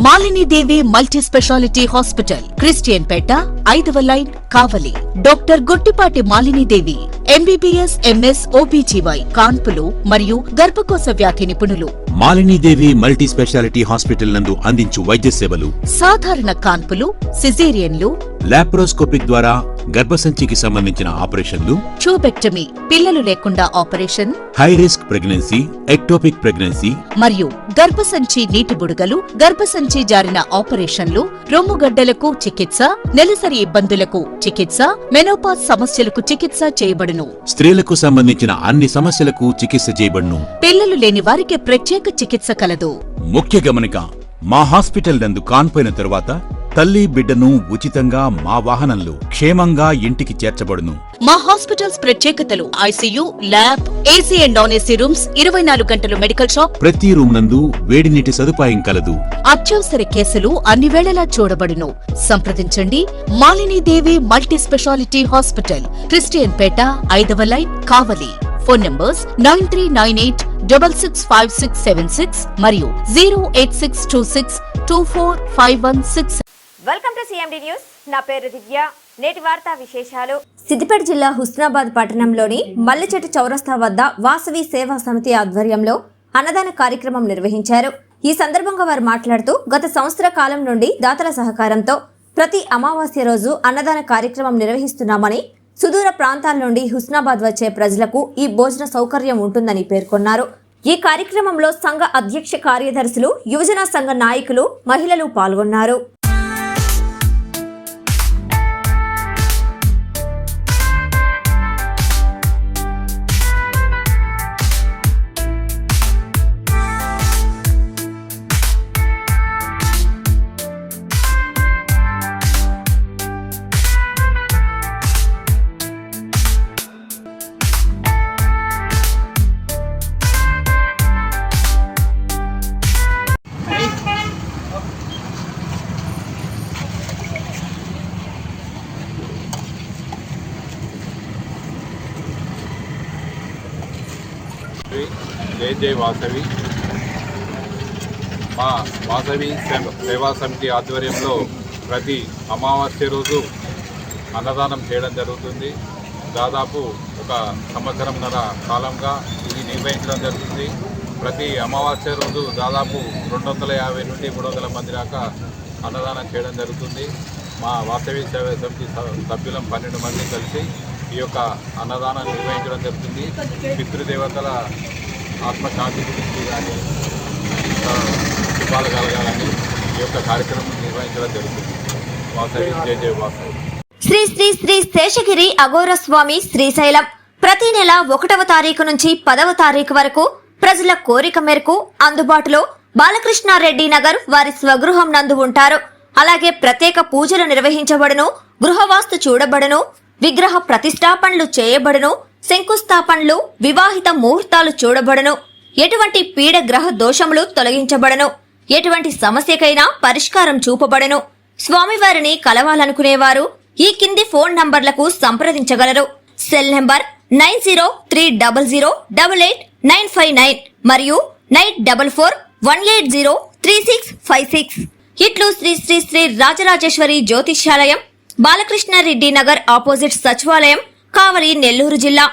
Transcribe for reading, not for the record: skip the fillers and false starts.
మాలిని దేవి multi speciality hospital, Christian పేట, 5వ line, కావలి. Doctor Guttipati Malini దేవి, MBBS, MS, OBGY, కాన్పులు మరియు గర్భకోశ వ్యాధి నిపుణులు. మాలిని దేవి మల్టీ స్పెషాలిటీ హాస్పిటల్ నందు అందించు వైద్య సేవలు: సాధారణ కాన్పులు, సిజేరియన్లు, లాప్రోస్కోపిక్ ద్వారా గర్భసంచికి సంబంధించిన ఆపరేషన్లు, ట్యూబెక్టమీ, పిల్లలు లేకుండా operation, high risk pregnancy, ectopic pregnancy మరియు గర్భసంచి నీటి బుడగలు, గర్భసంచి జారిన ఆపరేషన్లు, రొమ్ముగడ్డలకు చికిత్స, నెలసరి ఇబ్బందులకు చికిత్స, మెనోపాజ్ సమస్యలకు చికిత్స చేయబడును. స్త్రీలకు సంబంధించిన అన్ని సమస్యలకు చికిత్స చేయబడును. పిల్లలు లేని వారికి ప్రత్యేక చికిత్స కలదు. ముఖ్య గమనిక: మా హాస్పిటల్ నందు కాన్పోయిన తరువాత తల్లి బిడ్డను ఉచితంగా మా వాహనంలో క్షేమంగా ఇంటికి చేర్చబడును. మా హాస్పిటల్స్ ప్రత్యేకతలు: ICU, lab, AC and non AC rooms, 24 గంటలు మెడికల్ షాప్, ప్రతి రూమ్ నందు వేడి నీటి సదుపాయం కలదు. అత్యవసర కేసులు అన్ని వేళలా చూడబడును. సంప్రదించండి మాలిని దేవి మల్టీ స్పెషాలిటీ హాస్పిటల్, క్రిస్టియన్ పేట, 5వ లైన్, కావలి. ఫోన్ నంబర్స్ 9398665676 మరియు 08626245166. Welcome to CMD news. నా పేరు దివ్య. నేటి వార్తా విశేషాలు. సిద్దిపేట జిల్లా హుస్నాబాద్ పట్టణంలోని మల్లిచెట్టు చౌరస్తా వద్ద వాసవి సేవా సమితి ఆధ్వర్యంలో అన్నదాన కార్యక్రమం నిర్వహించారు. ఈ సందర్భంగా వారు మాట్లాడుతూ గత సంవత్సర కాలం నుండి దాతల సహకారంతో ప్రతి అమావాస్య రోజు అన్నదాన కార్యక్రమం నిర్వహిస్తున్నామని, సుదూర ప్రాంతాల నుండి హుస్నాబాద్ వచ్చే ప్రజలకు ఈ భోజన సౌకర్యం ఉంటుందని పేర్కొన్నారు. ఈ కార్యక్రమంలో సంఘ అధ్యక్ష కార్యదర్శులు, యువజన సంఘ నాయకులు, మహిళలు పాల్గొన్నారు. జై జై వాసవి. మా వాసవి సేవా సమితి ఆధ్వర్యంలో ప్రతి అమావాస్య రోజు అన్నదానం చేయడం జరుగుతుంది. దాదాపు ఒక సంవత్సరంన్నర కాలంగా ఇది నిర్వహించడం జరుగుతుంది. ప్రతి అమావాస్య రోజు దాదాపు 250 నుండి 300 మంది దాకా అన్నదానం చేయడం జరుగుతుంది. మా వాసవి సేవా సమితి సభ్యులం 12 మంది కలిసి ఈ యొక్క అన్నదానం నిర్వహించడం జరుగుతుంది. పితృదేవతల ఆత్మశాంతి గురించి కానీ శుభాలు కలగాలని ఈ యొక్క కార్యక్రమం నిర్వహించడం జరుగుతుంది. వాసవి జై జై వాసవి. శ్రీ శ్రీ శ్రీ శేషగిరి అఘోర స్వామి శ్రీశైలం ప్రతి నెల 1వ తారీఖు నుంచి 10వ తారీఖు వరకు ప్రజల కోరిక మేరకు అందుబాటులో బాలకృష్ణారెడ్డి నగర్ వారి స్వగృహం నందు ఉంటారు. అలాగే ప్రత్యేక పూజలు నిర్వహించబడును, గృహవాస్తు చూడబడును, విగ్రహ ప్రతిష్టాపనలు చేయబడును, శంకుస్థాపనలు, వివాహిత ముహూర్తాలు చూడబడును, ఎటువంటి పీడ గ్రహ దోషములు తొలగించబడును, ఎటువంటి సమస్యకైనా పరిష్కారం చూపబడును. స్వామివారిని కలవాలనుకునేవారు ఈ కింది ఫోన్ నంబర్లకు సంప్రదించగలరు. సెల్ నంబర్ 9030088959 మరియు 9441803656. ఇట్లు శ్రీ శ్రీ శ్రీ రాజరాజేశ్వరి జ్యోతిష్యాలయం, బాలకృష్ణారెడ్డి నగర్ ఆపోజిట్ సచివాలయం, కావలి, నెల్లూరు జిల్లా.